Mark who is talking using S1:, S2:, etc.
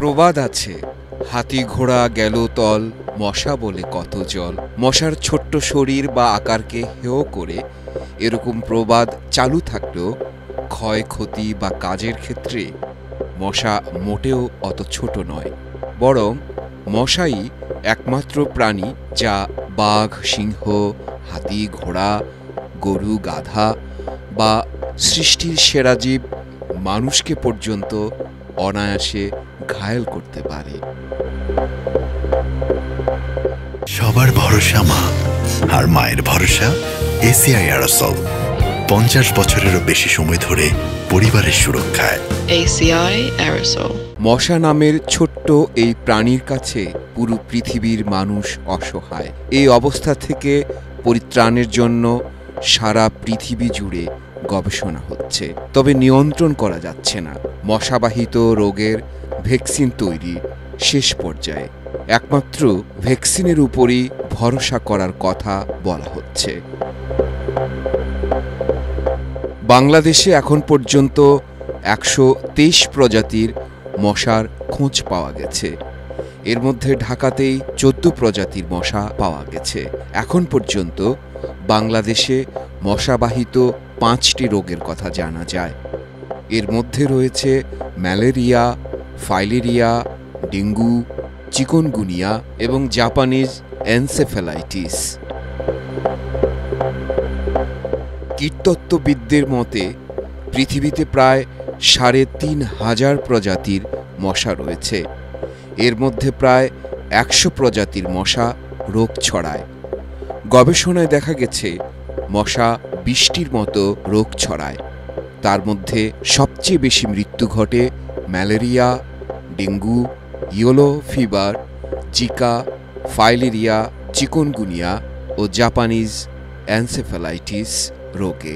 S1: প্রবাদ আছে, হাতি ঘোড়া গেল তল, মশা বলে কত জল। মশার ছোট্ট শরীর বা আকারকে হেয় করে এরকম প্রবাদ চালু থাকলেও ক্ষয়ক্ষতি বা কাজের ক্ষেত্রে মশা মোটেও অত ছোট নয়। বরং মশাই একমাত্র প্রাণী যা বাঘ, সিংহ, হাতি, ঘোড়া, গরু, গাধা বা সৃষ্টির সেরা জীব মানুষকে পর্যন্ত অনায়াসে ঘায়েল করতে পারে।
S2: সবার ভরসা মা, আর মায়ের ভরসা এসিআই অ্যারোসল। 50 বছরেরও বেশি সময় ধরে পরিবারের সুরক্ষায়।
S3: ACI aerosol.
S1: মশা নামের ছোট্ট এই প্রাণীর কাছে পুরো পৃথিবীর মানুষ অসহায়। এই অবস্থা থেকে পরিত্রাণের জন্য সারা পৃথিবী জুড়ে গবেষণা হচ্ছে, তবে নিয়ন্ত্রণ করা যাচ্ছে না। মশাবাহিত রোগের ভ্যাকসিন তৈরি শেষ পর্যায়ে, একমাত্র ভ্যাকসিনের উপরই ভরসা করার কথা বলা হচ্ছে। বাংলাদেশে এখন পর্যন্ত 123 প্রজাতির মশার খোঁজ পাওয়া গেছে। এর মধ্যে ঢাকাতেই 14 প্রজাতির মশা পাওয়া গেছে। এখন পর্যন্ত বাংলাদেশে মশাবাহিত 5টি রোগের কথা জানা যায়। এর মধ্যে রয়েছে ম্যালেরিয়া, ফাইলেরিয়া, ডেঙ্গু, চিকুনগুনিয়া এবং জাপানিজ এনসেফ্যালাইটিস। কীটতত্ত্ববিদদের মতে পৃথিবীতে প্রায় 3,500 প্রজাতির মশা রয়েছে। এর মধ্যে প্রায় 100 প্রজাতির মশা রোগ ছড়ায়। গবেষণায় দেখা গেছে মশা 20টির মতো রোগ ছড়ায়। তার মধ্যে সবচেয়ে বেশি মৃত্যু ঘটে malaria, dengue, yellow fever, Zika, filaria, chikungunya ও জাপানিজ এনসেফ্যালাইটিস রোগে।